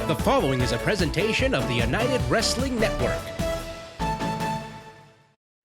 The following is a presentation of the United Wrestling Network.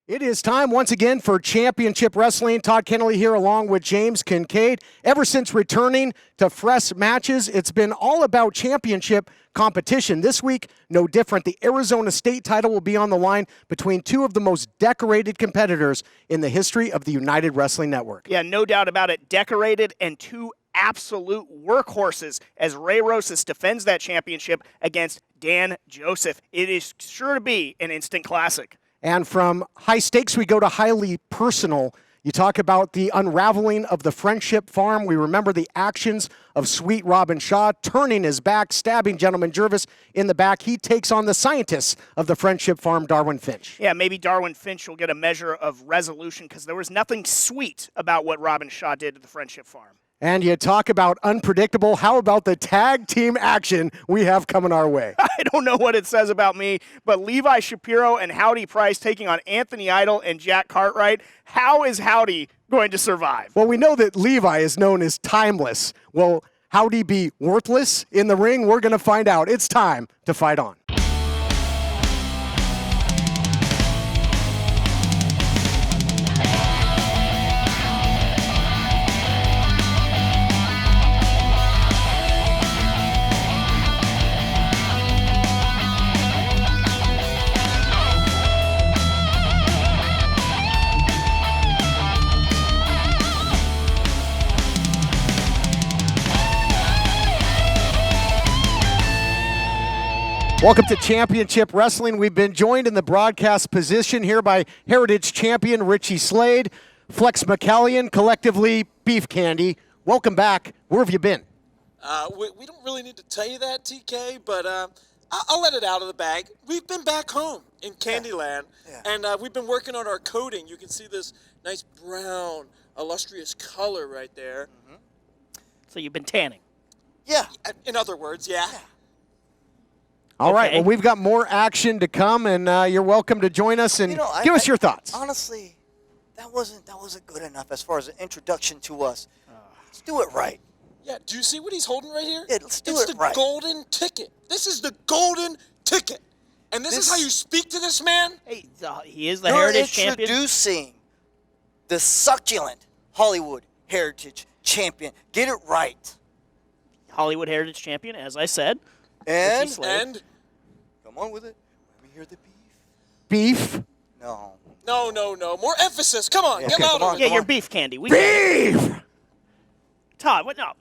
It is time once again for Championship Wrestling. Todd Kennelly here along with James Kincaid. Ever since returning to fresh matches, it's been all about championship competition. This week, no different. The Arizona State title will be on the line between two of the most decorated competitors in the history of the United Wrestling Network. Yeah, no doubt about it. Decorated and two absolute workhorses as Ray Rosas defends that championship against Dan Joseph. It is sure to be an instant classic. And from high stakes, we go to highly personal. You talk about the unraveling of the Friendship Farm. We remember the actions of Sweet Robin Shaw turning his back, stabbing Gentleman Jervis in the back. He takes on the scientists of the Friendship Farm, Darwin Finch. Yeah, maybe Darwin Finch will get a measure of resolution because there was nothing sweet about what Robin Shaw did to the Friendship Farm. And you talk about unpredictable. How about the tag team action we have coming our way? I don't know what it says about me, but Levi Shapiro and Howdy Price taking on Anthony Idol and Jack Cartwright. How is Howdy going to survive? Well, we know that Levi is known as timeless. Will Howdy be worthless in the ring? We're going to find out. It's time to fight on. Welcome to Championship Wrestling. We've been joined in the broadcast position here by Heritage Champion Richie Slade, Flex McCallion, collectively Beef Candy. Welcome back. Where have you been? We don't really need to tell you that, TK, but I'll let it out of the bag. We've been back home in Candyland, and we've been working on our coating. You can see this nice brown, illustrious color right there. Mm-hmm. So you've been tanning? Yeah. In other words, yeah. All right, well, we've got more action to come, and you're welcome to join us and give us your thoughts. Honestly, that wasn't good enough as far as an introduction to us. Let's do it right. Yeah, do you see what he's holding right here? Yeah, let's do it's it right. It's the golden ticket. This is the golden ticket. And this is how you speak to this man? Hey, he is the Heritage Champion. Introducing the succulent Hollywood Heritage Champion. Get it right. Hollywood Heritage Champion, as I said. And come on with it. Let me hear the beef. Beef? No. No. More emphasis. Come on, get louder. Yeah, you're Beef Candy. Beef! Todd, what? No,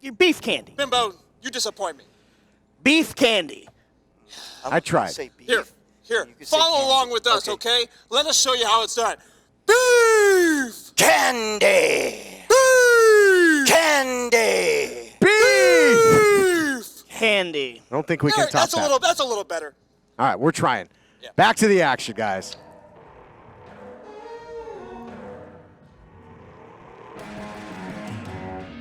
you're Beef Candy. Bimbo, you disappoint me. Beef Candy. I tried. Say beef. Here. Follow along with us, okay? Let us show you how it's done. Beef! Candy! Beef! Candy! Beef! Candy. I don't think we can top that. That's a little better. All right, we're trying. Yeah. Back to the action, guys.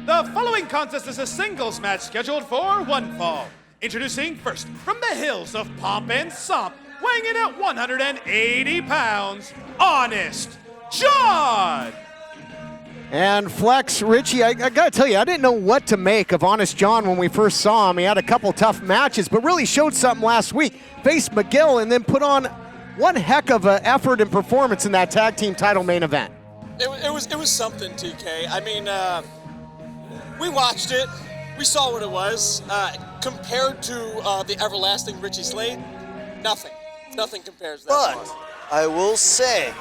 The following contest is a singles match scheduled for one fall. Introducing first, from the hills of Pomp and Somp, weighing in at 180 pounds, Honest John! And Flex, Richie, I got to tell you, I didn't know what to make of Honest John when we first saw him. He had a couple tough matches, but really showed something last week. Faced McGill and then put on one heck of an effort and performance in that tag team title main event. It was something, TK. I mean, we watched it. We saw what it was. Compared to the everlasting Richie Slade, nothing. Nothing compares to that. But I will say,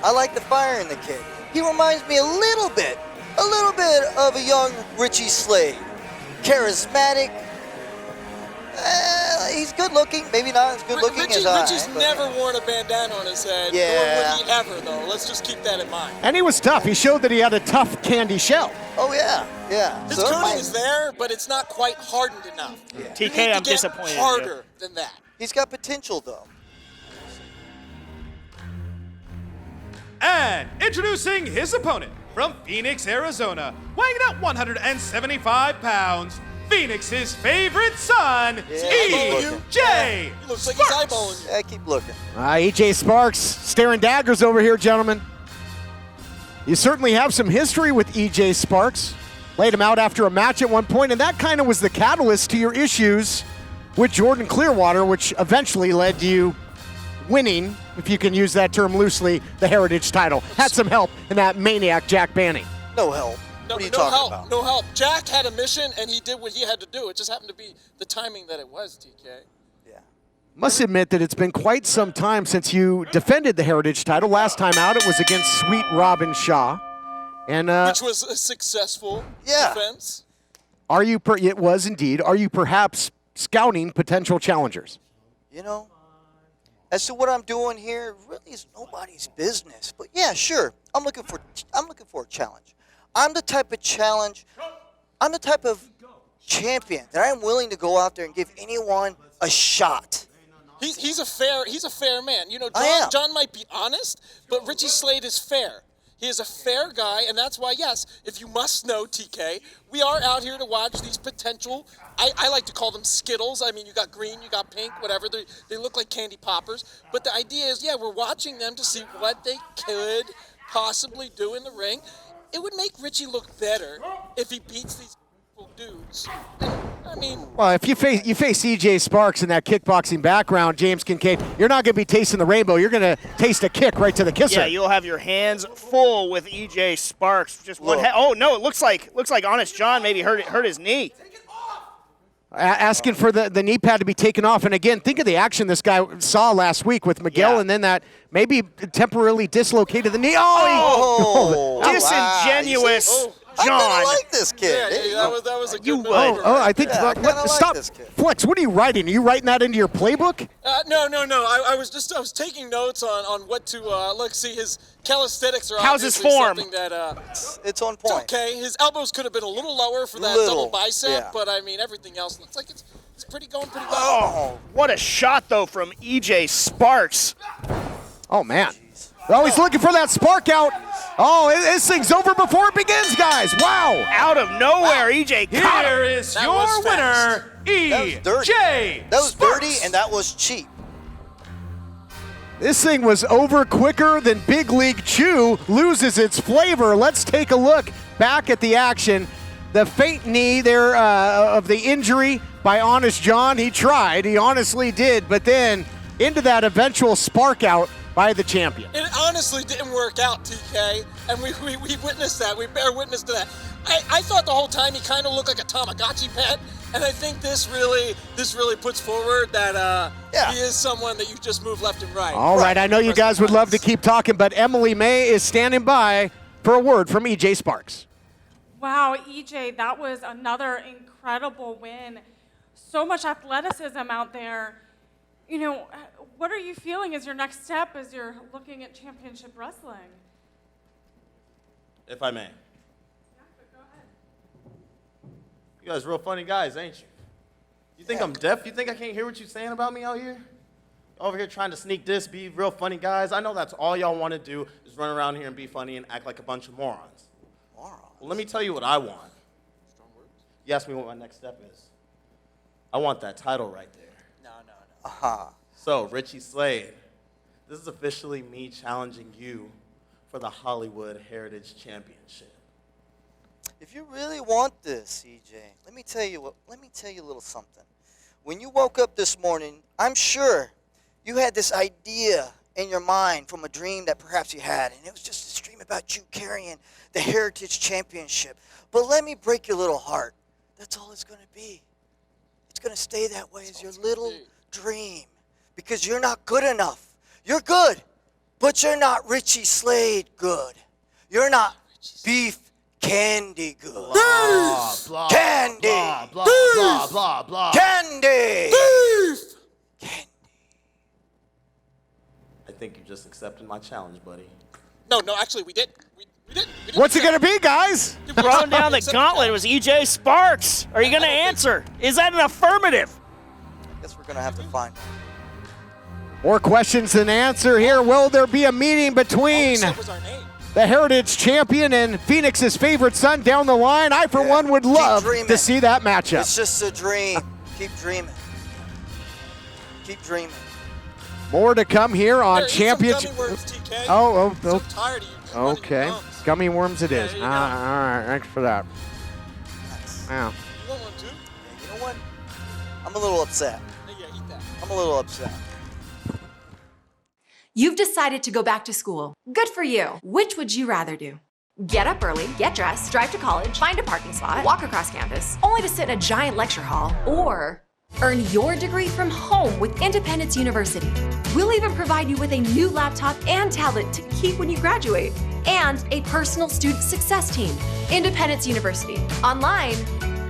I like the fire in the kid. He reminds me a little bit of a young Richie Slade. Charismatic. He's good looking. Maybe not as good looking as I. Richie's never worn a bandana on his head. Yeah. Nor would he ever, though. Let's just keep that in mind. And he was tough. He showed that he had a tough candy shell. Oh, yeah. His coating is there, but it's not quite hardened enough. Yeah. TK, I'm disappointed in you. Harder than that. He's got potential, though. And introducing his opponent from Phoenix, Arizona, weighing in at 175 pounds, Phoenix's favorite son, EJ He looks like he's eyeballing you. Yeah, keep looking. EJ Sparks staring daggers over here, gentlemen. You certainly have some history with EJ Sparks. laid him out after a match at one point, and that kind of was the catalyst to your issues with Jordan Clearwater, which eventually led to you winning, if you can use that term loosely, the Heritage title. Had some help in that maniac Jack Banning. No help. What are you talking about? No help. Jack had a mission, and he did what he had to do. It just happened to be the timing that it was, TK. Yeah. Must admit that it's been quite some time since you defended the Heritage title. Last time out, it was against Sweet Robin Shaw. And which was a successful defense. It was indeed. Are you perhaps scouting potential challengers? You know, as to what I'm doing here, really is nobody's business. But yeah, sure. I'm looking for a challenge. I'm the type of champion that I'm willing to go out there and give anyone a shot. He's a fair man. You know, John might be honest, but Richie Slade is fair. He is a fair guy, and that's why, yes, if you must know, TK, we are out here to watch these potential, I like to call them Skittles. I mean, you got green, you got pink, whatever. They look like candy poppers. But the idea is, yeah, we're watching them to see what they could possibly do in the ring. It would make Richie look better if he beats these dudes. I mean, well, if you face EJ Sparks in that kickboxing background, James Kincaid, you're not going to be tasting the rainbow. You're going to taste a kick right to the kisser. Yeah, you'll have your hands full with EJ Sparks. Just one. Oh no, it looks like Honest John maybe hurt his knee. Asking for the knee pad to be taken off. And again, think of the action this guy saw last week with Miguel, and then that maybe temporarily dislocated the knee. Disingenuous. I John. kind of like this kid. Yeah, that was a good move. I think. Stop. This kid. Flex, what are you writing? Are you writing that into your playbook? No. I was taking notes on what to look. See, his calisthenics are How's his obviously form? something that It's on point. it's okay. His elbows could have been a little lower for that double bicep, but I mean everything else looks like it's going pretty well. Oh, what a shot though from EJ Sparks. Oh man. Oh, he's looking for that spark out. Oh, this thing's over before it begins, guys. Wow. Out of nowhere, EJ caught him. Here is your winner, EJ. That was Sparks. dirty, and that was cheap. This thing was over quicker than Big League Chew loses its flavor. Let's take a look back at the action. The fake knee there of the injury by Honest John. He tried. He honestly did. But then into that eventual spark out by the champion. It honestly didn't work out, TK, and we witnessed that. We bear witness to that. I thought the whole time he kind of looked like a Tamagotchi pet, and I think this really puts forward that he is someone that you just move left and right. All right, I know you guys would love to keep talking, but Emily May is standing by for a word from EJ Sparks. Wow, EJ, that was another incredible win. So much athleticism out there. You know, what are you feeling as your next step as you're looking at championship wrestling? If I may. Yeah, but go ahead. You guys real funny guys, ain't you? You think I'm deaf? You think I can't hear what you're saying about me out here? Over here trying to sneak this, be real funny guys. I know that's all y'all want to do is run around here and be funny and act like a bunch of morons. Well, let me tell you what I want. Strong words? You asked me what my next step is. I want that title right there. So, Richie Slade, this is officially me challenging you for the Hollywood Heritage Championship. If you really want this, CJ, let me tell you a little something. When you woke up this morning, I'm sure you had this idea in your mind from a dream that perhaps you had, and it was just this dream about you carrying the Heritage Championship. But let me break your little heart. That's all it's going to be. It's going to stay that way as your little dream, because you're not good enough. You're good, but you're not Richie Slade good. You're not Beef Candy good. Blah, blah, Candy. Blah, blah, Beef. blah, blah, blah. Candy. Beef. Candy. I think you just accepted my challenge, buddy. No, actually, we didn't. We didn't. What's it going to be, guys? Throwing down the gauntlet. It was EJ Sparks. Are you going to answer? Is that an affirmative? Guess we're going to have to find out. More questions than answer here. Will there be a meeting between the Heritage Champion and Phoenix's favorite son down the line? I, for one, would love to see that matchup. It's just a dream. Keep dreaming. Keep dreaming. More to come here on Championship. I'm so tired of you. Okay. Gummy worms it is. All right, thanks for that. Wow. You want one too? Yeah, you know what? I'm a little upset. Yeah, eat that. I'm a little upset. You've decided to go back to school. Good for you. Which would you rather do? Get up early, get dressed, drive to college, find a parking spot, walk across campus, only to sit in a giant lecture hall, or earn your degree from home with Independence University. We'll even provide you with a new laptop and tablet to keep when you graduate, and a personal student success team. Independence University. Online,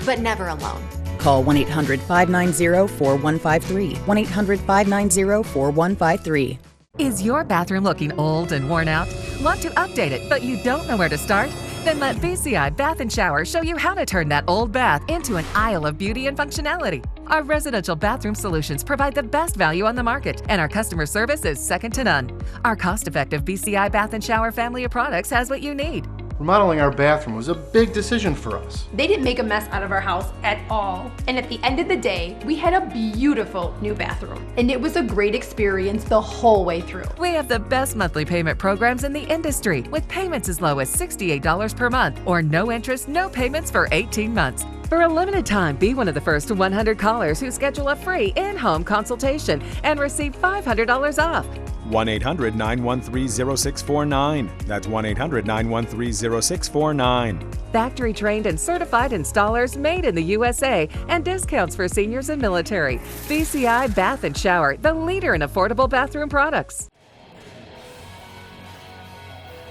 but never alone. Call 1-800-590-4153. 1-800-590-4153. Is your bathroom looking old and worn out? Want to update it, but you don't know where to start? Then let BCI Bath & Shower show you how to turn that old bath into an aisle of beauty and functionality. Our residential bathroom solutions provide the best value on the market, and our customer service is second to none. Our cost-effective BCI Bath & Shower family of products has what you need. Remodeling our bathroom was a big decision for us. They didn't make a mess out of our house at all. And at the end of the day, we had a beautiful new bathroom. And it was a great experience the whole way through. We have the best monthly payment programs in the industry, with payments as low as $68 per month, or no interest, no payments for 18 months. For a limited time, be one of the first 100 callers who schedule a free in-home consultation and receive $500 off. 1-800-913-0649. That's 1-800-913-0649. Factory trained and certified installers made in the USA, and discounts for seniors and military. BCI Bath & Shower, the leader in affordable bathroom products.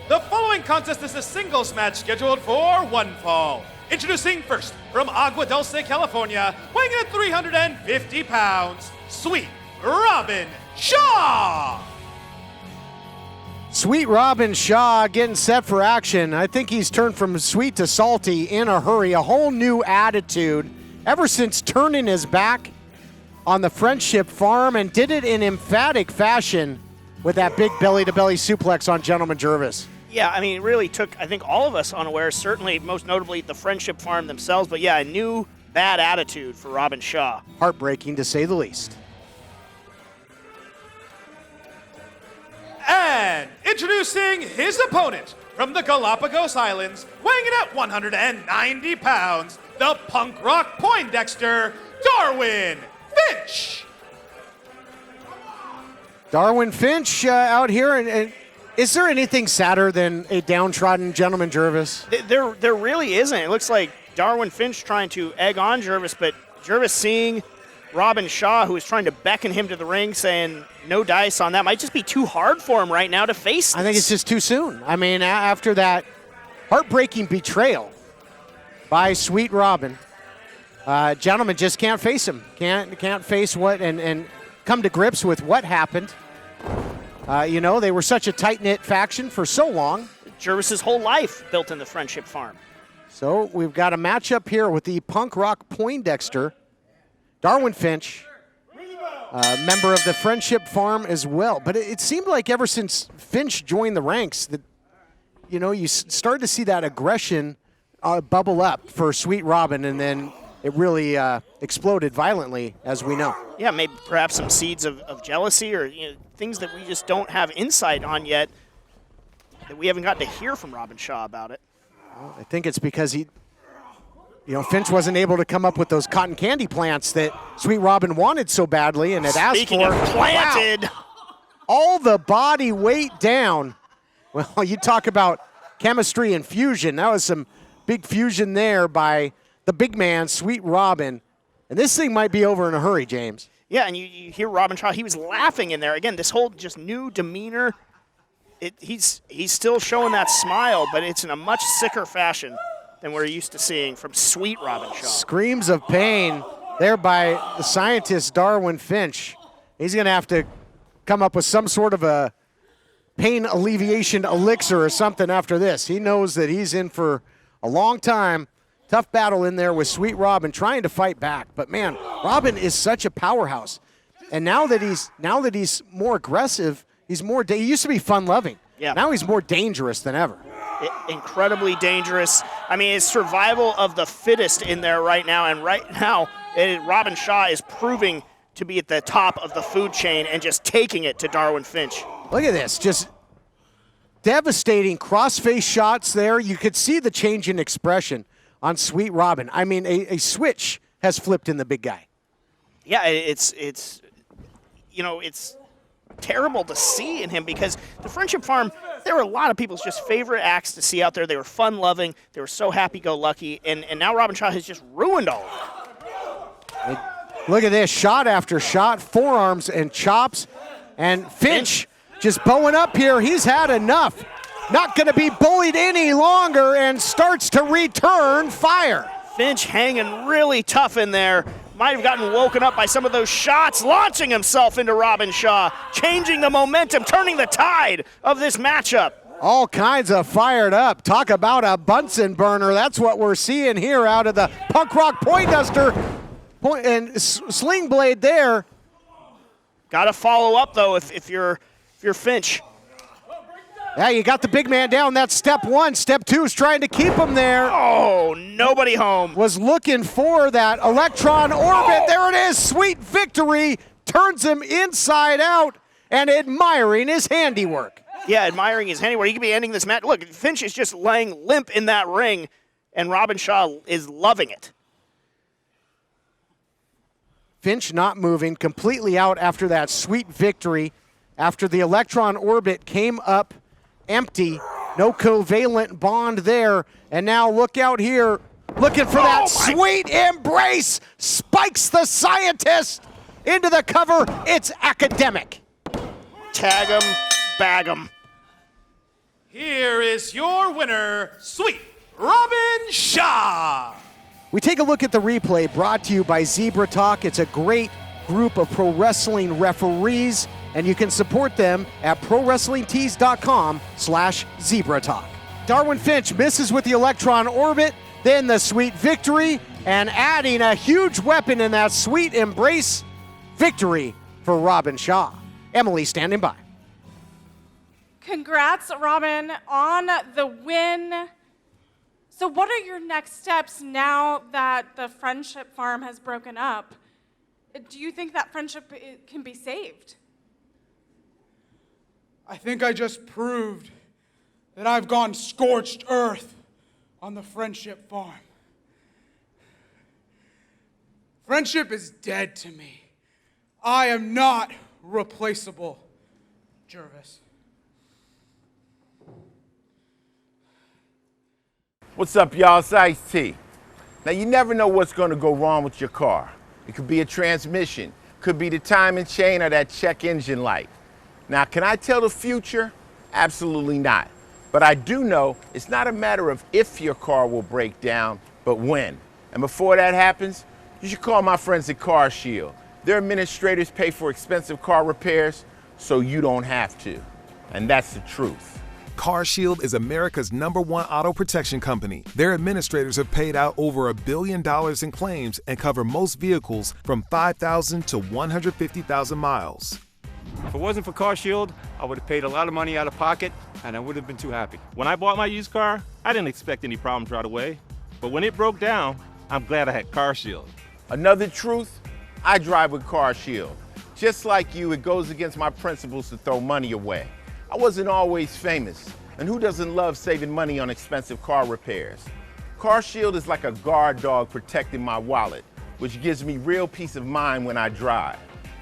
The following contest is a singles match scheduled for one fall. Introducing first, from Agua Dulce, California, weighing in at 350 pounds, Sweet Robin Shaw! Sweet Robin Shaw getting set for action. I think he's turned from sweet to salty in a hurry. A whole new attitude ever since turning his back on the Friendship Farm, and did it in emphatic fashion with that big belly-to-belly suplex on Gentleman Jervis. Yeah, I mean, it really took, I think, all of us unaware, certainly most notably the Friendship Farm themselves. But yeah, a new bad attitude for Robin Shaw. Heartbreaking, to say the least. And introducing his opponent from the Galapagos Islands, weighing in at 190 pounds, the punk rock Poindexter, Darwin Finch. Darwin Finch out here, and is there anything sadder than a downtrodden Gentleman Jervis? There really isn't. It looks like Darwin Finch trying to egg on Jervis, but Jervis seeing Robin Shaw, who is trying to beckon him to the ring, saying no dice on that. Might just be too hard for him right now to face this. I think it's just too soon. I mean, after that heartbreaking betrayal by Sweet Robin, Gentleman just can't face him. Can't face what and come to grips with what happened. You know, they were such a tight-knit faction for so long. Jervis's whole life built in the Friendship Farm. So we've got a matchup here with the punk rock Poindexter, Darwin Finch, member of the Friendship Farm as well. But it seemed like ever since Finch joined the ranks that, you know, you started to see that aggression bubble up for Sweet Robin, and then it really exploded violently, as we know. Yeah, maybe perhaps some seeds of jealousy, or things that we just don't have insight on yet, that we haven't gotten to hear from Robin Shaw about it. Well, I think it's because Finch wasn't able to come up with those cotton candy plants that Sweet Robin wanted so badly and had asked for. Speaking of planted. Wow. All the body weight down. Well, you talk about chemistry and fusion. That was some big fusion there by the big man, Sweet Robin. And this thing might be over in a hurry, James. Yeah, and you hear Robin Shaw, he was laughing in there. Again, this whole just new demeanor, he's still showing that smile, but it's in a much sicker fashion than we're used to seeing from Sweet Robin Shaw. Screams of pain there by the scientist Darwin Finch. He's going to have to come up with some sort of a pain alleviation elixir or something after this. He knows that he's in for a long time. Tough battle in there with Sweet Robin trying to fight back. But man, Robin is such a powerhouse. And now that he's more aggressive, he used to be fun-loving. Yeah. Now he's more dangerous than ever. Incredibly dangerous. I mean, it's survival of the fittest in there right now. And right now, Robin Shaw is proving to be at the top of the food chain and just taking it to Darwin Finch. Look at this. Just devastating cross-face shots there. You could see the change in expression on Sweet Robin. I mean, a switch has flipped in the big guy. Yeah, it's terrible to see in him because the Friendship Farm, there were a lot of people's just favorite acts to see out there. They were fun-loving. They were so happy-go-lucky, and now Robin Shaw has just ruined all of it. Look at this, shot after shot, forearms and chops, and Finch just bowing up here. He's had enough. Not going to be bullied any longer and starts to return fire. Finch hanging really tough in there. Might have gotten woken up by some of those shots, launching himself into Robin Shaw, changing the momentum, turning the tide of this matchup. All kinds of fired up. Talk about a Bunsen burner. That's what we're seeing here out of the punk rock Poindexter. And Sling Blade there. Got to follow up, though, if you're Finch. Yeah, you got the big man down. That's step one. Step two is trying to keep him there. Oh, nobody home. Was looking for that electron orbit. There it is. Sweet victory. Turns him inside out and admiring his handiwork. Yeah, admiring his handiwork. He could be ending this match. Look, Finch is just laying limp in that ring, and Robin Shaw is loving it. Finch not moving, completely out after that sweet victory. After the electron orbit came up empty, no covalent bond there, and now look out here, looking for that sweet embrace, spikes the scientist into the cover. It's academic. Tag him, bag him. Here is your winner, Sweet Robin Shaw. We take a look at the replay brought to you by Zebra Talk. It's a great group of pro wrestling referees, and you can support them at prowrestlingtees.com/Zebra Talk. Darwin Finch misses with the electron orbit, then the sweet victory, and adding a huge weapon in that sweet embrace. Victory for Robin Shaw. Emily standing by. Congrats, Robin, on the win. So what are your next steps now that the Friendship Farm has broken up? Do you think that friendship can be saved? I think I just proved that I've gone scorched earth on the Friendship Farm. Friendship is dead to me. I am not replaceable, Jervis. What's up, y'all? It's Ice-T. Now, you never know what's going to go wrong with your car. It could be a transmission, could be the timing chain or that check engine light. Now, can I tell the future? Absolutely not. But I do know it's not a matter of if your car will break down, but when. And before that happens, you should call my friends at Car Shield. Their administrators pay for expensive car repairs, so you don't have to. And that's the truth. CarShield is America's #1 auto protection company. Their administrators have paid out over $1 billion in claims and cover most vehicles from 5,000 to 150,000 miles. If it wasn't for CarShield, I would have paid a lot of money out of pocket, and I would have been too happy. When I bought my used car, I didn't expect any problems right away. But when it broke down, I'm glad I had CarShield. Another truth, I drive with CarShield. Just like you, it goes against my principles to throw money away. I wasn't always famous, and who doesn't love saving money on expensive car repairs? CarShield is like a guard dog protecting my wallet, which gives me real peace of mind when I drive.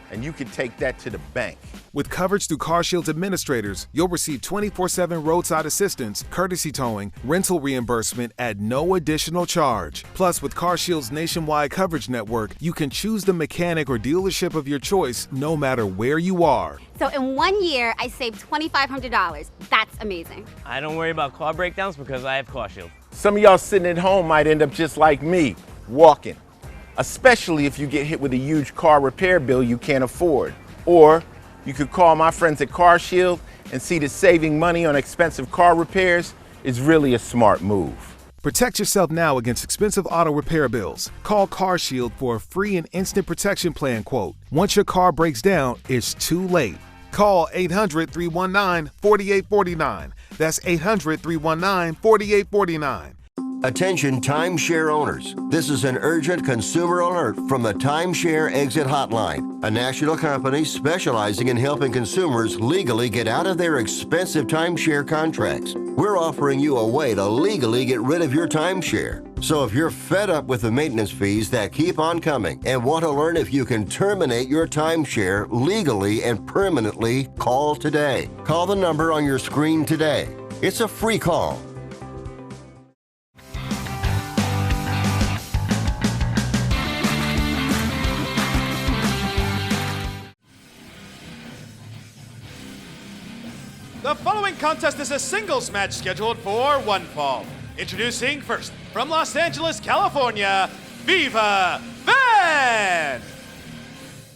And you can take that to the bank. With coverage through CarShield's administrators, you'll receive 24/7 roadside assistance, courtesy towing, rental reimbursement at no additional charge. Plus, with CarShield's nationwide coverage network, you can choose the mechanic or dealership of your choice no matter where you are. So in 1 year, I saved $2,500. That's amazing. I don't worry about car breakdowns because I have CarShield. Some of y'all sitting at home might end up just like me, walking. Especially if you get hit with a huge car repair bill you can't afford. Or you could call my friends at CarShield and see that saving money on expensive car repairs is really a smart move. Protect yourself now against expensive auto repair bills. Call CarShield for a free and instant protection plan quote. Once your car breaks down, it's too late. Call 800-319-4849. That's 800-319-4849. Attention timeshare owners. This is an urgent consumer alert from the Timeshare Exit Hotline, a national company specializing in helping consumers legally get out of their expensive timeshare contracts. We're offering you a way to legally get rid of your timeshare. So if you're fed up with the maintenance fees that keep on coming and want to learn if you can terminate your timeshare legally and permanently, call today. Call the number on your screen today. It's a free call. The following contest is a singles match scheduled for one fall. Introducing first, from Los Angeles, California, Viva Van!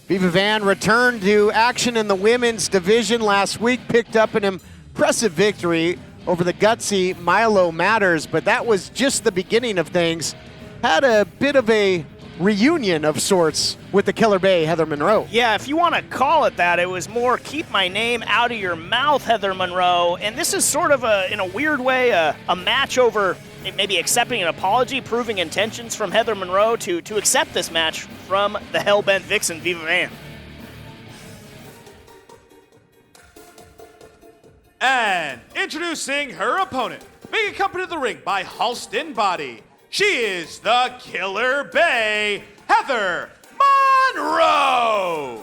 Viva Van returned to action in the women's division last week, picked up an impressive victory over the gutsy Milo Matters, but that was just the beginning of things. Had a bit of a reunion of sorts with the Killer Bay, Heather Monroe. Yeah, if you want to call it that, it was more keep my name out of your mouth, Heather Monroe. And this is sort of, in a weird way, a match over maybe accepting an apology, proving intentions from Heather Monroe to accept this match from the Hellbent Vixen, Viva Van. And introducing her opponent, being accompanied to the ring by Halston Body, she is the Killer Bay, Heather Monroe!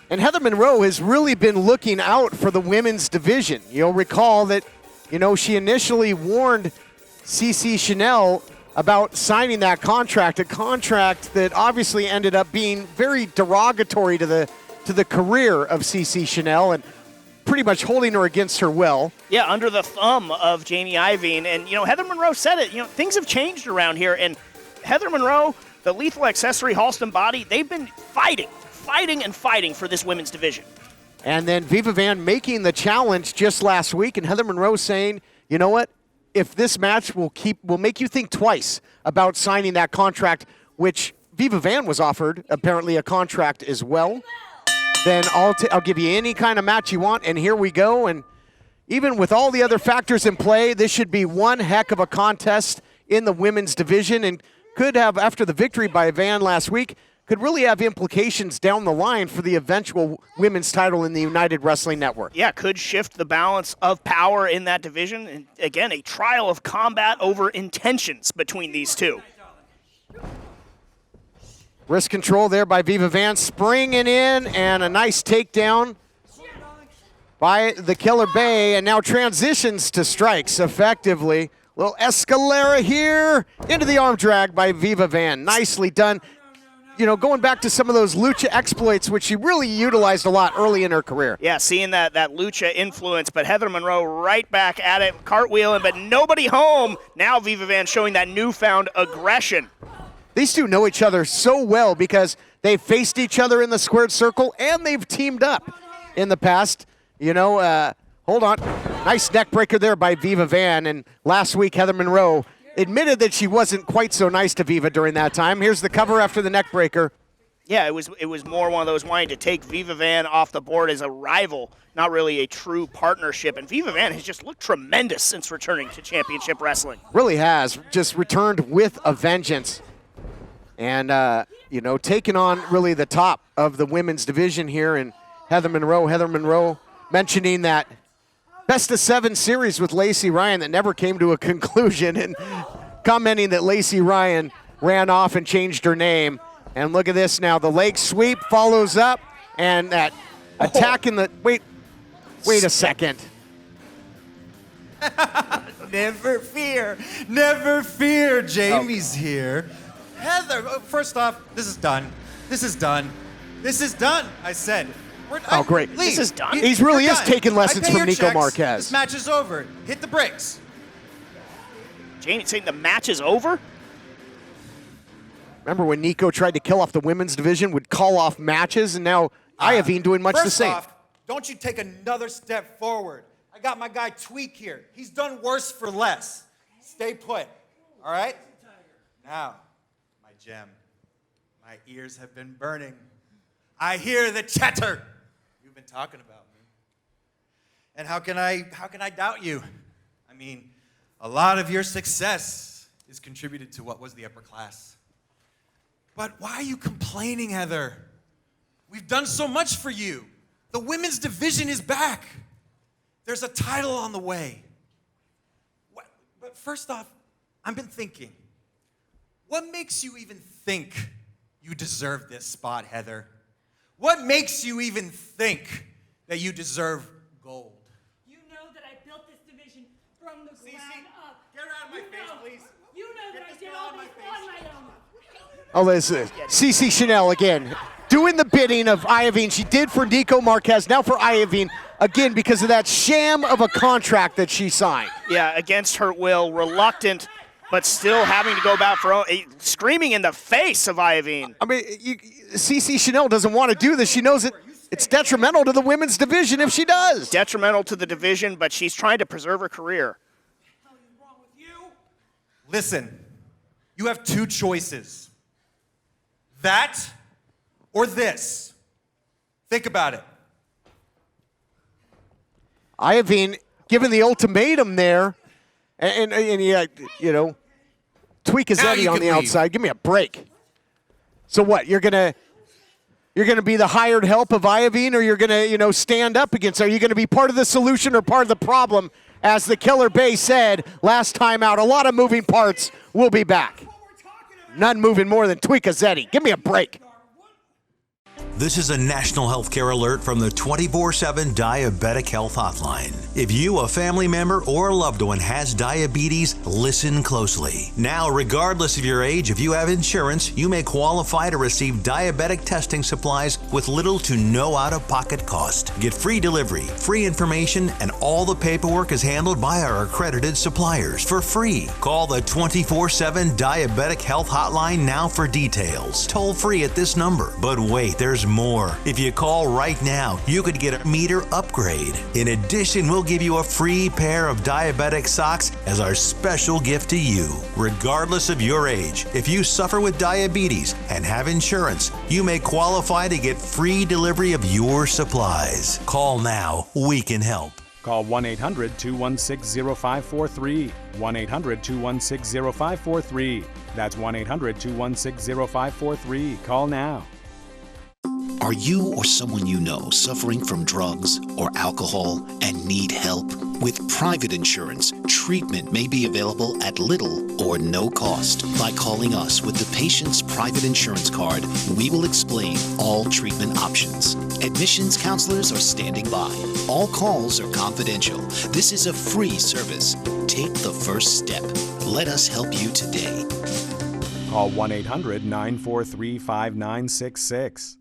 And Heather Monroe has really been looking out for the women's division. You'll recall that, she initially warned CC Chanel about signing that contract, a contract that obviously ended up being very derogatory to the career of CC Chanel and pretty much holding her against her will. Yeah, under the thumb of Jamie Iovine. And, Heather Monroe said it. Things have changed around here. And Heather Monroe, the Lethal Accessory, Halston Body, they've been fighting for this women's division. And then Viva Van making the challenge just last week, and Heather Monroe saying, you know what? If this match will make you think twice about signing that contract, which Viva Van was offered apparently a contract as well, then I'll give you any kind of match you want, and here we go. And even with all the other factors in play, this should be one heck of a contest in the women's division, and could have, after the victory by Van last week, could really have implications down the line for the eventual women's title in the United Wrestling Network. Yeah, could shift the balance of power in that division. And again, a trial of combat over intentions between these two. Wrist control there by Viva Van, springing in, and a nice takedown by the Killer Bay, and now transitions to strikes effectively. Little Escalera here into the arm drag by Viva Van. Nicely done. Going back to some of those lucha exploits, which she really utilized a lot early in her career. Yeah, seeing that lucha influence, but Heather Monroe right back at it, cartwheeling, but nobody home. Now Viva Van showing that newfound aggression. These two know each other so well because they've faced each other in the squared circle and they've teamed up in the past. Hold on. Nice neck breaker there by Viva Van. And last week, Heather Monroe admitted that she wasn't quite so nice to Viva during that time. Here's the cover after the neck breaker. Yeah, it was more one of those wanting to take Viva Van off the board as a rival, not really a true partnership. And Viva Van has just looked tremendous since returning to Championship Wrestling. Really has. Just returned with a vengeance. And, taking on really the top of the women's division here. And Heather Monroe mentioning that best-of-7 series with Lacey Ryan that never came to a conclusion, and commenting that Lacey Ryan ran off and changed her name. And look at this now. The leg sweep follows up, and that attack in the... Wait a second. Never fear. Jamie's here. Heather, first off, this is done. I said. Great. This is done? He really is taking lessons from Nico Marquez. This match is over. Hit the bricks. Jamie saying the match is over? Remember when Nico tried to kill off the women's division, would call off matches, and now Iovine doing much the same. First off, don't you take another step forward. I got my guy Tweak here. He's done worse for less. Stay put, all right? Now, my gem, my ears have been burning. I hear the chatter. You've been talking about me. And how can I doubt you? I mean, a lot of your success is contributed to what was the upper class. But why are you complaining, Heather? We've done so much for you. The women's division is back. There's a title on the way. But first off, I've been thinking, what makes you even think you deserve this spot, Heather? What makes you even think that you deserve gold? You know that I built this division from the ground up. Get her out of my face, please. You know that I did all this on my own. Oh, listen, CC Chanel again, doing the bidding of Iovine. She did for Nico Marquez, now for Iovine, again, because of that sham of a contract that she signed. Yeah, against her will, reluctant, but still having to go about for screaming in the face of Iovine. I mean, CC Chanel doesn't want to do this. She knows it's detrimental to the women's division if she does. Detrimental to the division, but she's trying to preserve her career. Listen, you have two choices. That or this. Think about it. Iovine given the ultimatum there, and you know, Tweakazetti on the outside. Give me a break. So what? You're gonna be the hired help of Iovine, or you're gonna stand up against her? Are you gonna be part of the solution or part of the problem? As the Killer Bay said last time out, a lot of moving parts. We'll be back. None moving more than Tweakazetti. Give me a break. This is a national healthcare alert from the 24/7 Diabetic Health Hotline. If you, a family member, or a loved one has diabetes, listen closely. Now, regardless of your age, if you have insurance, you may qualify to receive diabetic testing supplies with little to no out-of-pocket cost. Get free delivery, free information, and all the paperwork is handled by our accredited suppliers for free. Call the 24/7 Diabetic Health Hotline now for details. Toll free at this number. But wait, there's more. If you call right now, you could get a meter upgrade. In addition, we'll give you a free pair of diabetic socks as our special gift to you. Regardless of your age, if you suffer with diabetes and have insurance, you may qualify to get free delivery of your supplies. Call now. We can help. Call 1-800-216-0543. 1-800-216-0543. That's 1-800-216-0543. Call now. Are you or someone you know suffering from drugs or alcohol and need help? With private insurance, treatment may be available at little or no cost. By calling us with the patient's private insurance card, we will explain all treatment options. Admissions counselors are standing by. All calls are confidential. This is a free service. Take the first step. Let us help you today. Call 1-800-943-5966.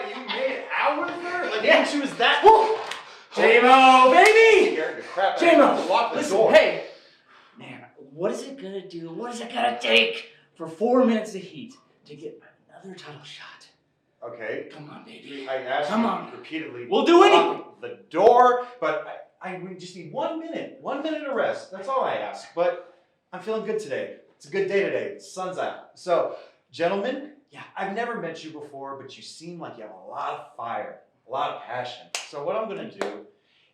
You made it out with her? Like, yeah. She was that. J-Mo, baby! J-Mo, Lock the listen, door. hey. Man, what is it gonna do? What is it gonna take for 4 minutes of heat to get another title shot? Okay. Come on, baby. I asked Come you on. repeatedly. We'll do anything. Lock the door, but we just need 1 minute. 1 minute of rest. That's all I ask. But I'm feeling good today. It's a good day today. The sun's out. So, gentlemen, yeah, I've never met you before, but you seem like you have a lot of fire, a lot of passion. So what I'm gonna do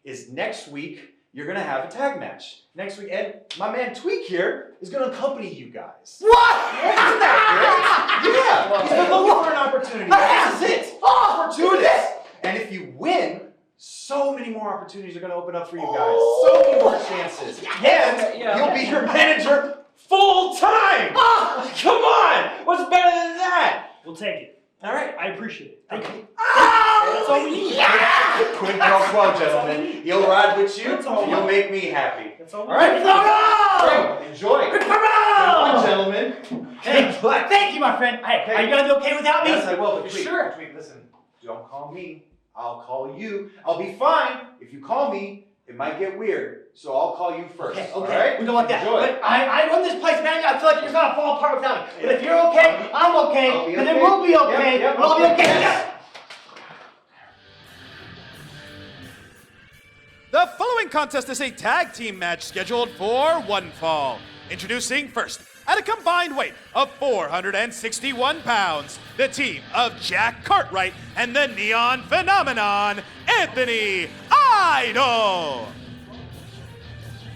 is next week, you're gonna have a tag match. Next week, and my man Tweak here is gonna accompany you guys. What? Isn't that great? Yeah, he's been looking for an opportunity. This is it. Fortuitous. And if you win, so many more opportunities are gonna open up for you guys. So many more chances. And you'll be your manager full time! Oh, come on! What's better than that? We'll take it. All right. I appreciate it. Thank you. That's all we need. Quid pro quo, gentlemen. He'll ride with you. You'll make me happy. All right. Great. Enjoy. Good on, gentlemen. Hey, thank you, my friend. Hey, are you gonna be okay without me? Yes, I will. But Sure. Tweak, listen. Don't call me. I'll call you. I'll be fine. If you call me, it might get weird. So I'll call you first. Okay, All right? we don't want that. Enjoy. But I run this place, man. I feel like you're just gonna fall apart without me. But if you're okay, I'm okay, I'll be and then okay. we'll be okay. Yep, We'll all be okay. yes. The following contest is a tag team match scheduled for one fall. Introducing first, at a combined weight of 461 pounds, the team of Jack Cartwright and the Neon Phenomenon, Anthony Idol.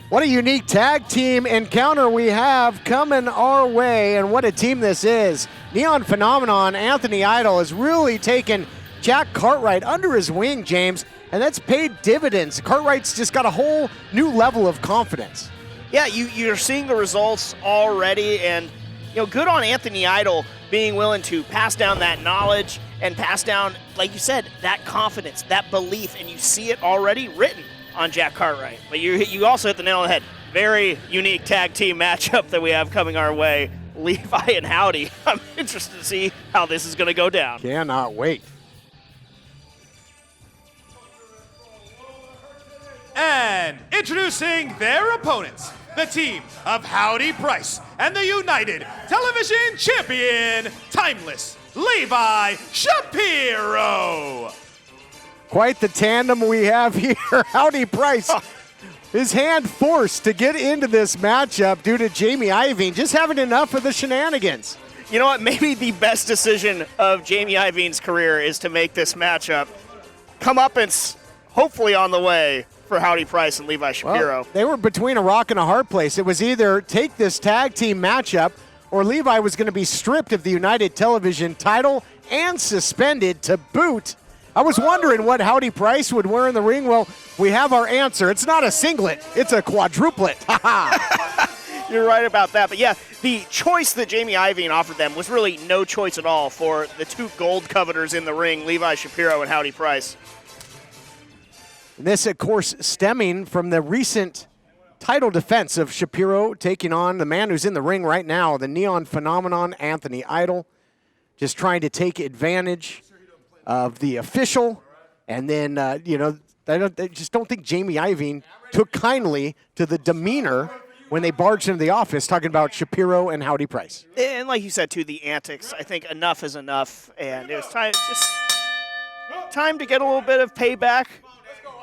What a unique tag team encounter we have coming our way, and what a team this is. Neon Phenomenon, Anthony Idol, has really taken Jack Cartwright under his wing, James, and that's paid dividends. Cartwright's just got a whole new level of confidence. Yeah, you're seeing the results already, and good on Anthony Idol being willing to pass down that knowledge and pass down, like you said, that confidence, that belief, and you see it already written on Jack Cartwright. But you also hit the nail on the head. Very unique tag team matchup that we have coming our way. Levi and Howdy. I'm interested to see how this is going to go down. Cannot wait. And introducing their opponents, the team of Howdy Price and the United Television Champion, Timeless Levi Shapiro. Quite the tandem we have here. Howdy Price. His hand forced to get into this matchup due to Jamie Iovine just having enough of the shenanigans. You know what? Maybe the best decision of Jamie Iovine's career is to make this matchup. Comeuppance hopefully on the way for Howdy Price and Levi Shapiro. Well, they were between a rock and a hard place. It was either take this tag team matchup or Levi was going to be stripped of the United Television title and suspended to boot. I was wondering what Howdy Price would wear in the ring. Well, we have our answer. It's not a singlet. It's a quadruplet. You're right about that. But yeah, the choice that Jamie Iovine offered them was really no choice at all for the two gold coveters in the ring, Levi Shapiro and Howdy Price. And this, of course, stemming from the recent title defense of Shapiro taking on the man who's in the ring right now, the neon phenomenon, Anthony Idol, just trying to take advantage of the official. And then, I just don't think Jamie Iovine took kindly to the demeanor when they barged into the office talking about Shapiro and Howdy Price. And like you said, too, the antics. I think enough is enough, and it was time to get a little bit of payback.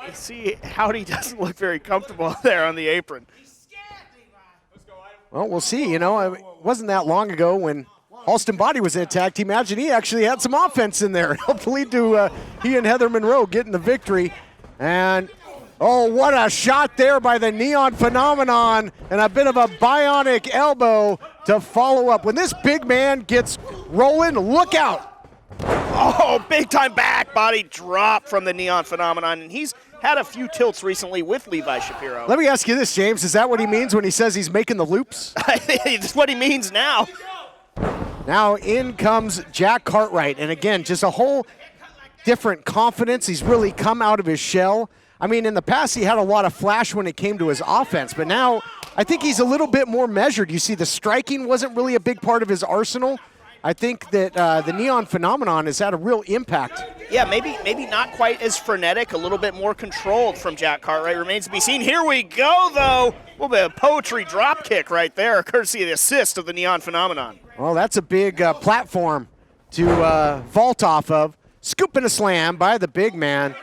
You see Howdy doesn't look very comfortable there on the apron. Well, we'll see. It wasn't that long ago when Halston Body was in a tag team match, and he actually had some offense in there. It helped lead to he and Heather Monroe getting the victory. And, what a shot there by the Neon Phenomenon, and a bit of a bionic elbow to follow up. When this big man gets rolling, look out. Oh, big-time back body drop from the Neon Phenomenon, and he's had a few tilts recently with Levi Shapiro. Let me ask you this, James. Is that what he means when he says he's making the loops? It's what he means now. Now in comes Jack Cartwright, and again, just a whole different confidence. He's really come out of his shell. I mean, in the past, he had a lot of flash when it came to his offense, but now I think he's a little bit more measured. You see, the striking wasn't really a big part of his arsenal. I think that the Neon Phenomenon has had a real impact. Yeah, maybe not quite as frenetic, a little bit more controlled from Jack Cartwright. Remains to be seen. Here we go, though. A little bit of poetry drop kick right there, courtesy of the assist of the Neon Phenomenon. Well, that's a big platform to vault off of. Scoop and a slam by the big man.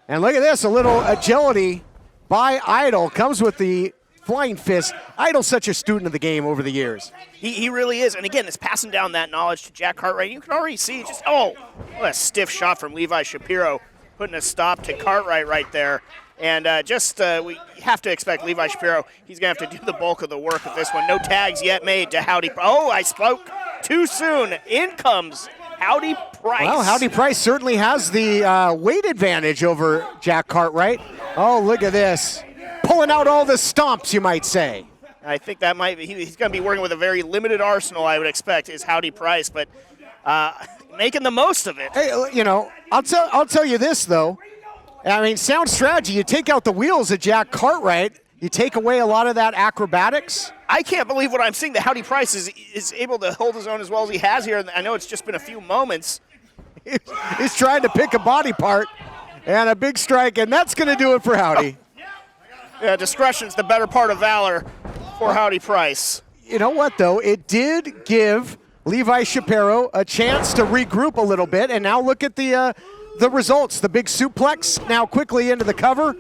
And look at this, a little agility by Idol. Comes with the flying fist. Idol's such a student of the game over the years. He really is. And again, it's passing down that knowledge to Jack Cartwright. You can already see what a stiff shot from Levi Shapiro, putting a stop to Cartwright right there. And we have to expect Levi Shapiro, he's going to have to do the bulk of the work with this one. No tags yet made to Howdy. Oh, I spoke too soon. In comes Howdy Price. Well, Howdy Price certainly has the weight advantage over Jack Cartwright. Oh, look at this. Pulling out all the stomps, you might say. I think that might be, he's going to be working with a very limited arsenal, I would expect, is Howdy Price, but making the most of it. Hey, I'll tell you this, though. I mean, sound strategy. You take out the wheels of Jack Cartwright, you take away a lot of that acrobatics. I can't believe what I'm seeing, that Howdy Price is able to hold his own as well as he has here. I know it's just been a few moments. He's trying to pick a body part, and a big strike, and that's going to do it for Howdy. Yeah, discretion's the better part of valor for Howdy Price. You know what, though? It did give Levi Shapiro a chance to regroup a little bit, and now look at the results. The big suplex now quickly into the cover.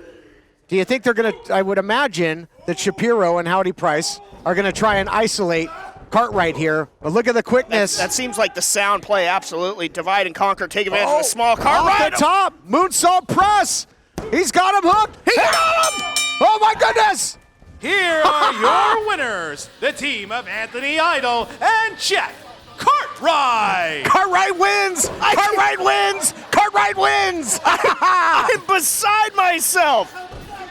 Do you think they're going to, I would imagine that Shapiro and Howdy Price are going to try and isolate Cartwright here. But look at the quickness. That seems like the sound play, absolutely. Divide and conquer, take advantage of the small Cartwright. Off the top, moonsault press. He's got him hooked. He got him! Oh, my goodness! Here are your winners, the team of Anthony Idol and Jack Cartwright. Cartwright wins! Cartwright wins! Cartwright Cartwright wins! I'm beside myself.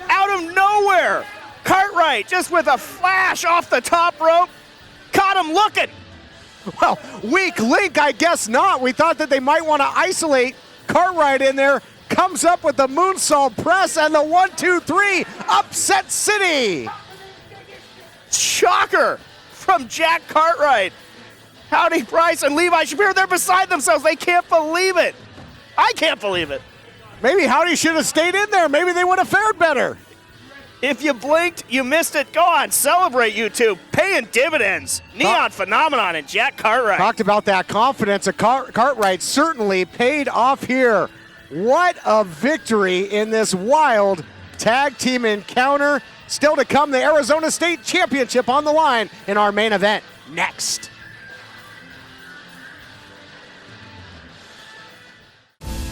Out of nowhere, Cartwright just with a flash off the top rope, caught him looking. Well, weak link, I guess not. We thought that they might want to isolate Cartwright in there. Comes up with the moonsault press and the 1-2-3, upset City. Shocker from Jack Cartwright. Howdy Price and Levi Shapiro, they're beside themselves. They can't believe it. I can't believe it. Maybe Howdy should have stayed in there. Maybe they would have fared better. If you blinked, you missed it. Go on, celebrate, you two. Paying dividends. Neon Phenomenon and Jack Cartwright. Talked about that confidence. Cartwright certainly paid off here. What a victory in this wild tag team encounter. Still to come, the Arizona State Championship on the line in our main event next.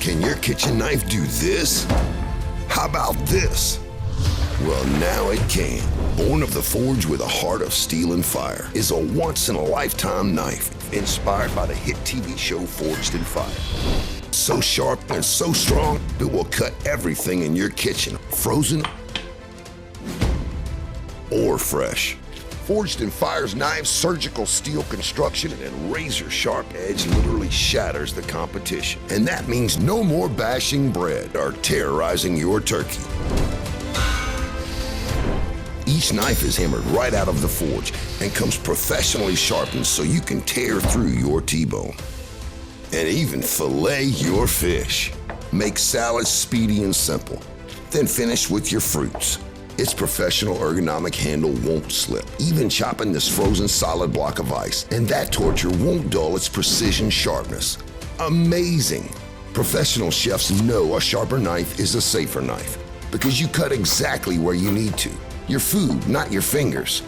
Can your kitchen knife do this? How about this? Well, now it can. Born of the forge with a heart of steel and fire is a once-in-a-lifetime knife inspired by the hit TV show Forged in Fire. So sharp and so strong, it will cut everything in your kitchen, frozen or fresh. Forged in Fire's knives, surgical steel construction, and razor-sharp edge literally shatters the competition. And that means no more bashing bread or terrorizing your turkey. Each knife is hammered right out of the forge and comes professionally sharpened so you can tear through your T-bone. And even fillet your fish. Make salads speedy and simple. Then finish with your fruits. Its professional ergonomic handle won't slip, even chopping this frozen solid block of ice. And that torture won't dull its precision sharpness. Amazing. Professional chefs know a sharper knife is a safer knife because you cut exactly where you need to. Your food, not your fingers.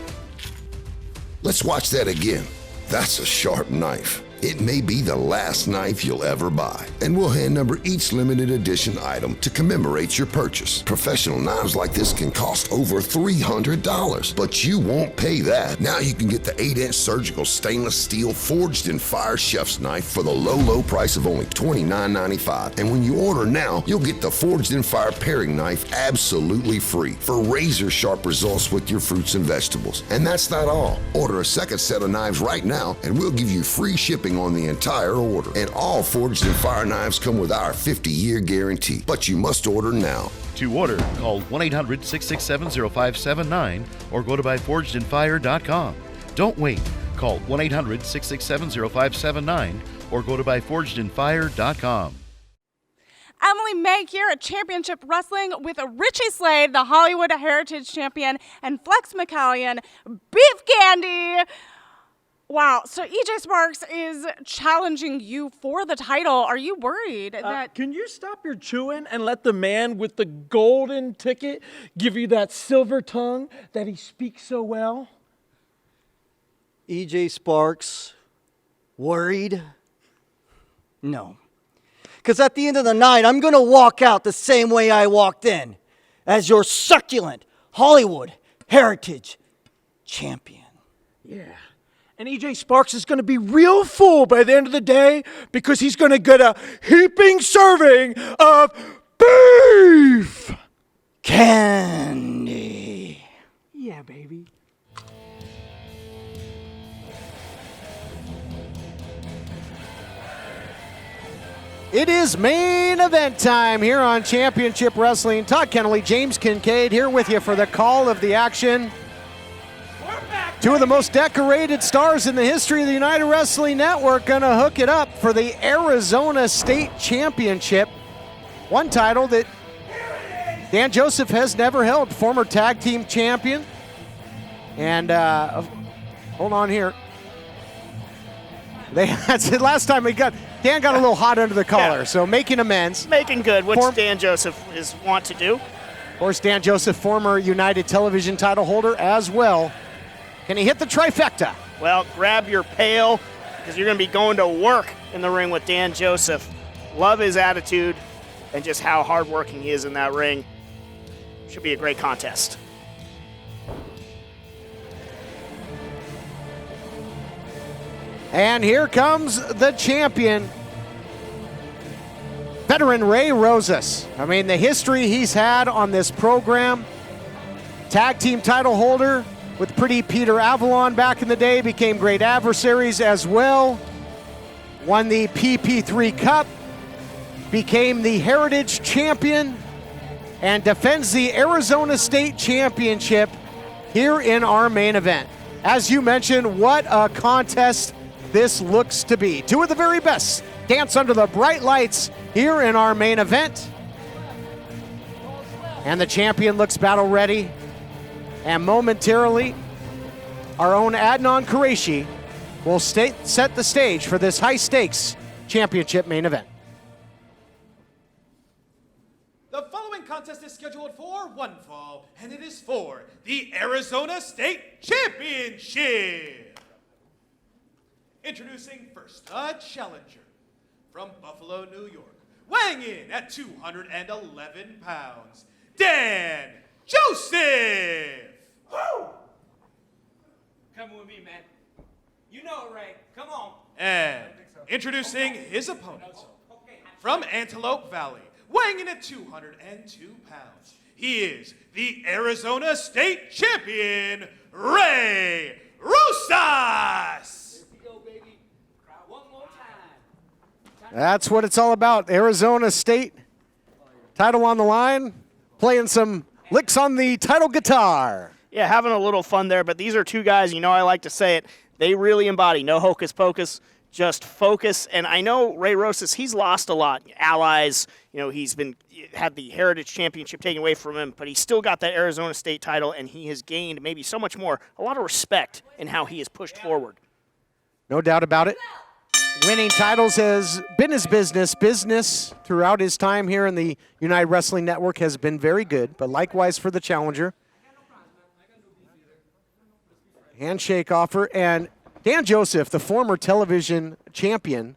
Let's watch that again. That's a sharp knife. It may be the last knife you'll ever buy, and we'll hand number each limited edition item to commemorate your purchase. Professional knives like this can cost over $300, but you won't pay that. Now you can get the 8-inch surgical stainless steel Forged in Fire chef's knife for the low, low price of only $29.95. And when you order now, you'll get the Forged in Fire paring knife absolutely free for razor sharp results with your fruits and vegetables. And that's not all. Order a second set of knives right now, and we'll give you free shipping on the entire order. And all Forged in Fire knives come with our 50-year guarantee. But you must order now. To order, call 1-800-667-0579 or go to buyforgedinfire.com. Don't wait. Call 1-800-667-0579 or go to buyforgedinfire.com. Emily May here at Championship Wrestling with Richie Slade, the Hollywood Heritage Champion, and Flex McCallion, Beef Candy. Wow, so EJ Sparks is challenging you for the title. Are you worried that... Can you stop your chewing and let the man with the golden ticket give you that silver tongue that he speaks so well? EJ Sparks, worried? No. Because at the end of the night, I'm going to walk out the same way I walked in, as your succulent Hollywood Heritage Champion. Yeah. And EJ Sparks is going to be real full by the end of the day because he's going to get a heaping serving of beef candy. Yeah, baby. It is main event time here on Championship Wrestling. Todd Kennelly, James Kincaid here with you for the call of the action. Two of the most decorated stars in the history of the United Wrestling Network gonna hook it up for the Arizona State Championship. One title that Dan Joseph has never held, former tag team champion. And hold on here. That's it. Last time Dan got a little hot under the collar, so making amends. Making good, which Dan Joseph is want to do. Of course, Dan Joseph, former United Television title holder as well. Can he hit the trifecta? Well, grab your pail because you're going to be going to work in the ring with Dan Joseph. Love his attitude and just how hardworking he is in that ring. Should be a great contest. And here comes the champion. veteran Ray Rosas. I mean, the history he's had on this program. Tag team title holder with Pretty Peter Avalon back in the day, became great adversaries as well. Won the PP3 Cup, became the Heritage Champion, and defends the Arizona State Championship here in our main event. As you mentioned, what a contest this looks to be. Two of the very best dance under the bright lights here in our main event. And the champion looks battle ready. And momentarily, our own Adnan Qureshi will set the stage for this high-stakes championship main event. The following contest is scheduled for one fall, and it is for the Arizona State Championship. Introducing first, a challenger from Buffalo, New York, weighing in at 211 pounds, Dan Joseph. Woo! Come with me, man. You know it, Ray. Come on. And introducing his opponent from Antelope Valley, weighing in at 202 pounds, he is the Arizona State Champion, Ray Rosas. Here we go, baby. Try one more time. That's what it's all about. Arizona State, title on the line, playing some licks on the title guitar. Yeah, having a little fun there, but these are two guys, you know I like to say it, they really embody no hocus pocus, just focus. And I know Ray Rosas, he's lost a lot. Allies, you know, he's had the Heritage Championship taken away from him, but he's still got that Arizona State title, and he has gained maybe so much more, a lot of respect in how he has pushed forward. No doubt about it. Winning titles has been his business. Business throughout his time here in the United Wrestling Network has been very good, but likewise for the challenger. Handshake offer, and Dan Joseph, the former television champion,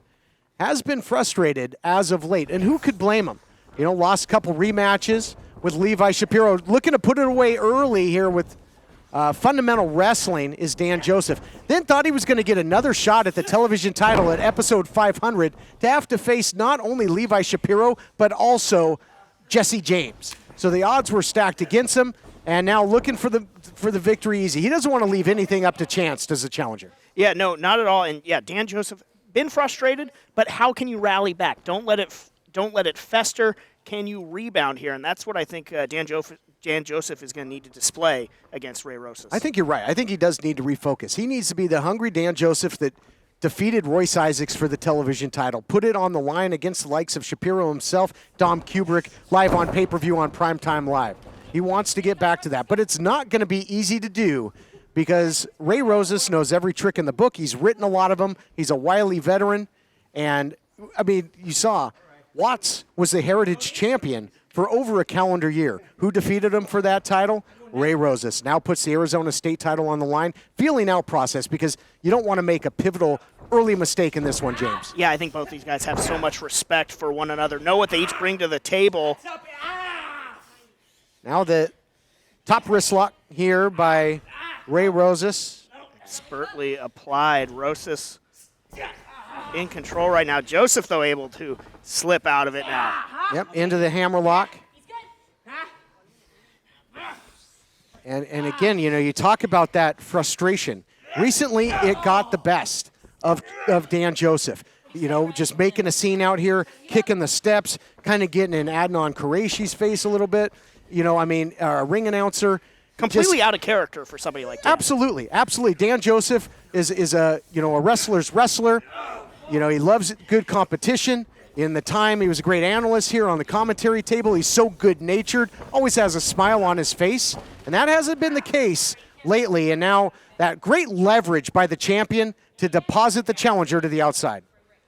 has been frustrated as of late, and who could blame him? You know, lost a couple rematches with Levi Shapiro, looking to put it away early here with Fundamental Wrestling is Dan Joseph. Then thought he was going to get another shot at the television title at episode 500 to have to face not only Levi Shapiro, but also Jesse James. So the odds were stacked against him, and now looking for the victory easy. He doesn't want to leave anything up to chance as a challenger. Yeah, no, not at all. And yeah, Dan Joseph, been frustrated, but how can you rally back? Don't let it fester. Can you rebound here? And that's what I think Dan Joseph is going to need to display against Ray Rosas. I think you're right. I think he does need to refocus. He needs to be the hungry Dan Joseph that defeated Royce Isaacs for the television title, put it on the line against the likes of Shapiro himself, Dom Kubrick, live on pay-per-view on Primetime Live. He wants to get back to that, but it's not going to be easy to do because Ray Rosas knows every trick in the book. He's written a lot of them. He's a wily veteran, and, I mean, you saw Watts was the Heritage Champion for over a calendar year. Who defeated him for that title? Ray Rosas. Now puts the Arizona State title on the line. Feeling out process because you don't want to make a pivotal early mistake in this one, James. Yeah, I think both these guys have so much respect for one another, know what they each bring to the table. Now the top wrist lock here by Ray Rosas. Expertly applied. Rosas in control right now. Joseph, though, able to slip out of it now. Yep, into the hammer lock. And again, you know, you talk about that frustration. Recently, it got the best of Dan Joseph. You know, just making a scene out here, kicking the steps, kind of getting in Adnan Qureshi's face a little bit. You know, I mean, a ring announcer. Completely out of character for somebody like that. Absolutely, absolutely. Dan Joseph is a wrestler's wrestler. You know, he loves good competition. In the time, he was a great analyst here on the commentary table. He's so good-natured, always has a smile on his face, and that hasn't been the case lately. And now that great leverage by the champion to deposit the challenger to the outside.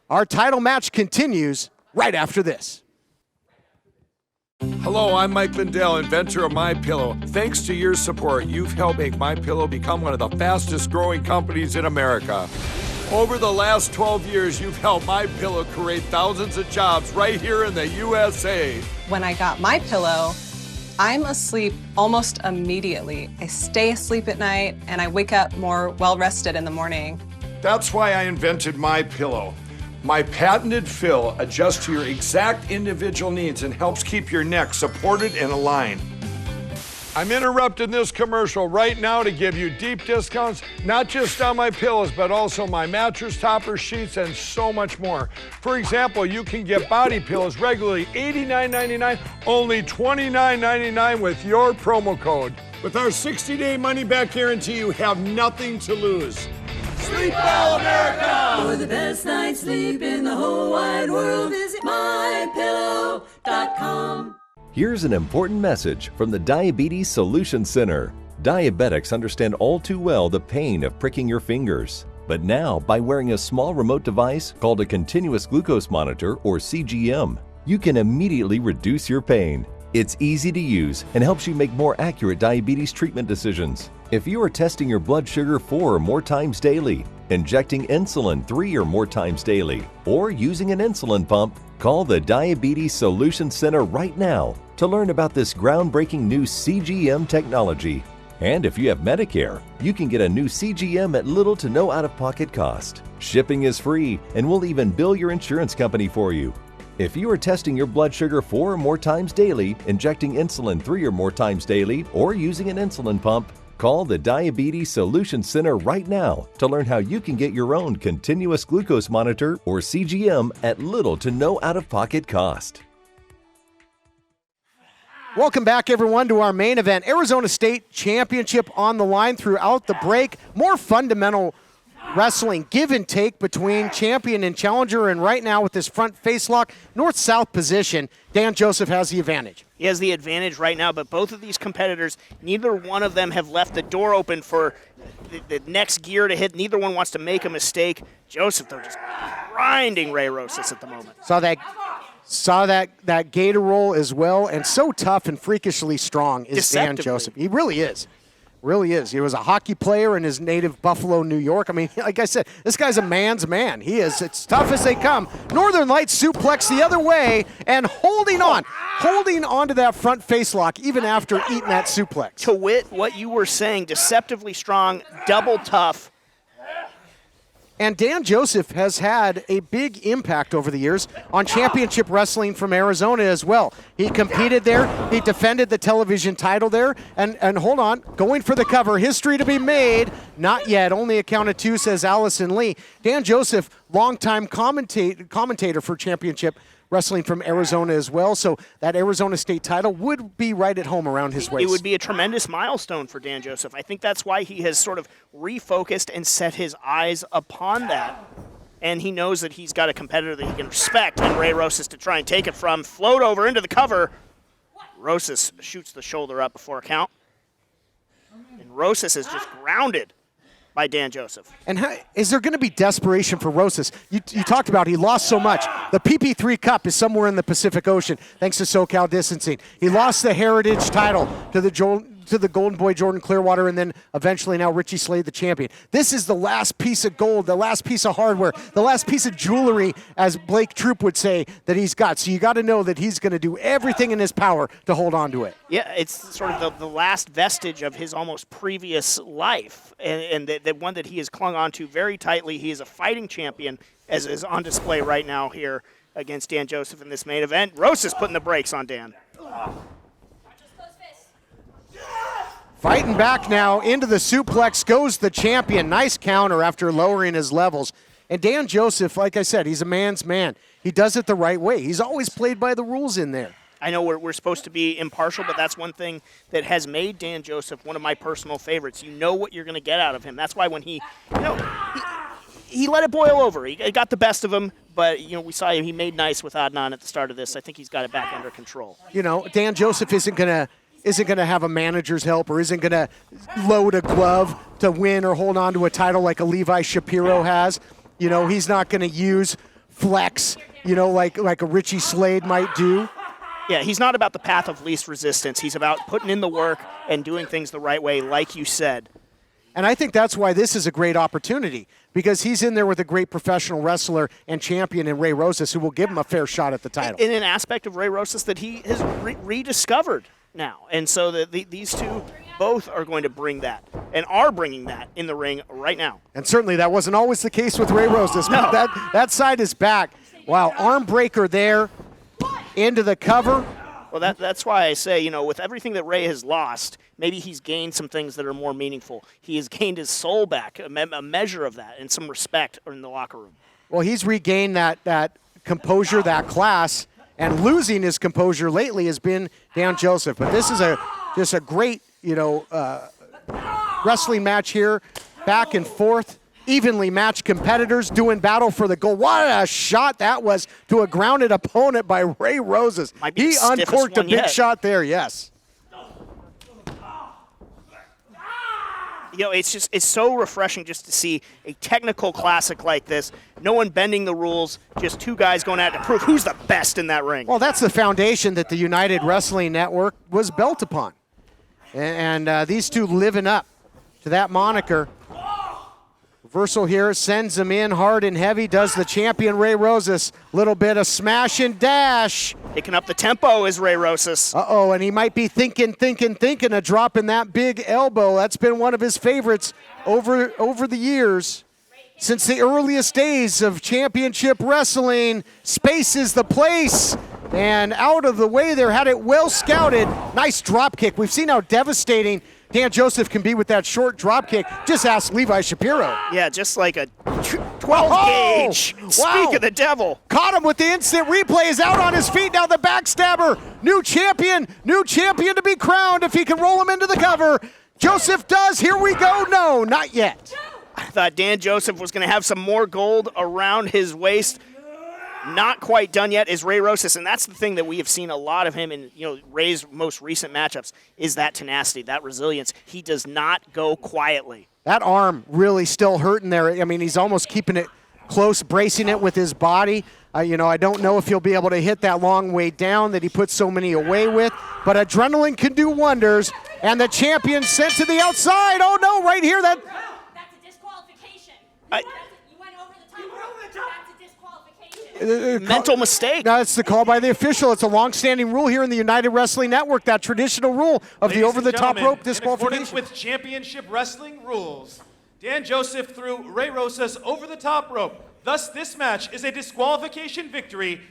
Our title match continues right after this. Hello, I'm Mike Lindell, inventor of MyPillow. Thanks to your support, you've helped make MyPillow become one of the fastest growing companies in America. Over the last 12 years, you've helped MyPillow create thousands of jobs right here in the USA. When I got MyPillow, I'm asleep almost immediately. I stay asleep at night and I wake up more well-rested in the morning. That's why I invented MyPillow. My patented fill adjusts to your exact individual needs and helps keep your neck supported and aligned. I'm interrupting this commercial right now to give you deep discounts, not just on my pillows, but also my mattress toppers, sheets, and so much more. For example, you can get body pillows regularly $89.99, only $29.99 with your promo code. With our 60-day money-back guarantee, you have nothing to lose. Sleep Well America! For the best night's sleep in the whole wide world, visit mypillow.com. Here's an important message from the Diabetes Solution Center. Diabetics understand all too well the pain of pricking your fingers. But now, by wearing a small remote device called a continuous glucose monitor, or CGM, you can immediately reduce your pain. It's easy to use and helps you make more accurate diabetes treatment decisions. If you are testing your blood sugar 4 or more times daily, injecting insulin 3 or more times daily, or using an insulin pump, call the Diabetes Solution Center right now to learn about this groundbreaking new CGM technology. And if you have Medicare, you can get a new CGM at little to no out-of-pocket cost. Shipping is free, and we'll even bill your insurance company for you. If you are testing your blood sugar 4 or more times daily, injecting insulin 3 or more times daily, or using an insulin pump, call the Diabetes Solution Center right now to learn how you can get your own continuous glucose monitor, or CGM, at little to no out-of-pocket cost. Welcome back, everyone, to our main event. Arizona State Championship on the line throughout the break. More fundamental wrestling give and take between champion and challenger, and right now with this front face lock, north-south position, Dan Joseph has the advantage. He has the advantage right now, but both of these competitors, neither one of them have left the door open for the next gear to hit. Neither one wants to make a mistake. Joseph, though, just grinding Ray Rosas at the moment. Saw that gator roll as well, and so tough and freakishly strong is Dan Joseph. He really is. Really is. He was a hockey player in his native Buffalo, New York. I mean, like I said, this guy's a man's man. He is. It's tough as they come. Northern Lights suplex the other way and holding on to that front face lock even after eating that suplex. To wit, what you were saying, deceptively strong, double tough. And Dan Joseph has had a big impact over the years on championship wrestling from Arizona as well. He competed there. He defended the television title there. And hold on, going for the cover. History to be made. Not yet. Only a count of 2, says Allison Lee. Dan Joseph, longtime commentator for championship wrestling from Arizona as well. So that Arizona State title would be right at home around his waist. It would be a tremendous milestone for Dan Joseph. I think that's why he has sort of refocused and set his eyes upon that. And he knows that he's got a competitor that he can respect, and Ray Rosas to try and take it from. Float over into the cover. Rosas shoots the shoulder up before a count. And Rosas is just grounded by Dan Joseph. And is there going to be desperation for Rosas? You talked about he lost so much. The PP3 Cup is somewhere in the Pacific Ocean, thanks to SoCal distancing. He lost the Heritage title to the Golden Boy Jordan Clearwater, and then eventually now Richie Slade, the champion. This is the last piece of gold, the last piece of hardware, the last piece of jewelry, as Blake Troop would say, that he's got. So you got to know that he's going to do everything in his power to hold on to it. Yeah, it's sort of the last vestige of his almost previous life, and the one that he has clung on to very tightly. He is a fighting champion, as is on display right now here against Dan Joseph in this main event. Rosas putting the brakes on Dan. Fighting back now into the suplex goes the champion. Nice counter after lowering his levels. And Dan Joseph, like I said, he's a man's man. He does it the right way. He's always played by the rules in there. I know we're supposed to be impartial, but that's one thing that has made Dan Joseph one of my personal favorites. You know what you're going to get out of him. That's why when he let it boil over. He got the best of him, but we saw he made nice with Adnan at the start of this. I think he's got it back under control. Dan Joseph isn't going to have a manager's help, or isn't going to load a glove to win or hold on to a title like a Levi Shapiro has. He's not going to use flex, like a Richie Slade might do. Yeah, he's not about the path of least resistance. He's about putting in the work and doing things the right way, like you said. And I think that's why this is a great opportunity, because he's in there with a great professional wrestler and champion in Ray Rosas, who will give him a fair shot at the title. In an aspect of Ray Rosas that he has rediscovered now. And so these two both are going to bring that and are bringing that in the ring right now. And certainly that wasn't always the case with Ray Rosas. No. That side is back. Wow, arm breaker there into the cover. Well, that's why I say, with everything that Ray has lost, maybe he's gained some things that are more meaningful. He has gained his soul back, a measure of that, and some respect in the locker room. Well, he's regained that composure, that class, and losing his composure lately has been Dan Joseph. But this is just a great, wrestling match here, back and forth. Evenly matched competitors doing battle for the goal. What a shot that was to a grounded opponent by Ray Rosas. He uncorked a big shot there, yes. It's so refreshing just to see a technical classic like this. No one bending the rules, just two guys going at it to prove who's the best in that ring. Well, that's the foundation that the United Wrestling Network was built upon. And these two living up to that moniker. Reversal here, sends him in hard and heavy, does the champion Ray Rosas. Little bit of smash and dash. Picking up the tempo is Ray Rosas. Uh-oh, and he might be thinking of dropping that big elbow. That's been one of his favorites over the years. Since the earliest days of championship wrestling, space is the place. And out of the way there, had it well scouted. Nice drop kick. We've seen how devastating Dan Joseph can be with that short drop kick. Just ask Levi Shapiro. Yeah, just like a 12 gauge. Wow. Speak of the devil. Caught him with the instant replay. Is out on his feet now. The backstabber. New champion to be crowned if he can roll him into the cover. Joseph does. Here we go. No, not yet. I thought Dan Joseph was going to have some more gold around his waist. Not quite done yet is Ray Rosas, and that's the thing that we have seen a lot of him in Ray's most recent matchups is that tenacity, that resilience. He does not go quietly. That arm really still hurting there. I mean, he's almost keeping it close, bracing it with his body. I don't know if he'll be able to hit that long way down that he put so many away with, but adrenaline can do wonders, and the champion sent to the outside. Oh, no, right here. That's a disqualification. You went over the top. That's a disqualification. Mental mistake. No, it's the call by the official. It's a long-standing rule here in the United Wrestling Network, that traditional rule of the over-the-top rope disqualification. In accordance with championship wrestling rules, Dan Joseph threw Ray Rosas over the top rope. Thus, this match is a disqualification victory.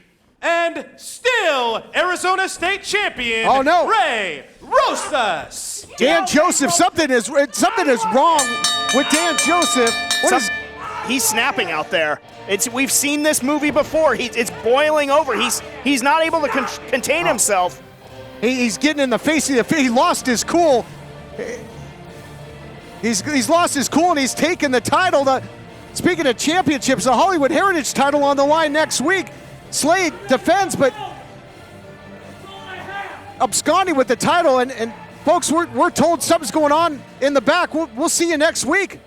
And still, Arizona State champion, Ray Rosas. Dan Joseph, something is wrong with Dan Joseph. He's snapping out there. We've seen this movie before. It's boiling over. He's not able to contain himself. He's getting in the face of the field. He lost his cool. He's lost his cool, and he's taken the title. Speaking of championships, the Hollywood Heritage title on the line next week. Slade defends, but absconding with the title. And folks, we're told something's going on in the back. We'll see you next week.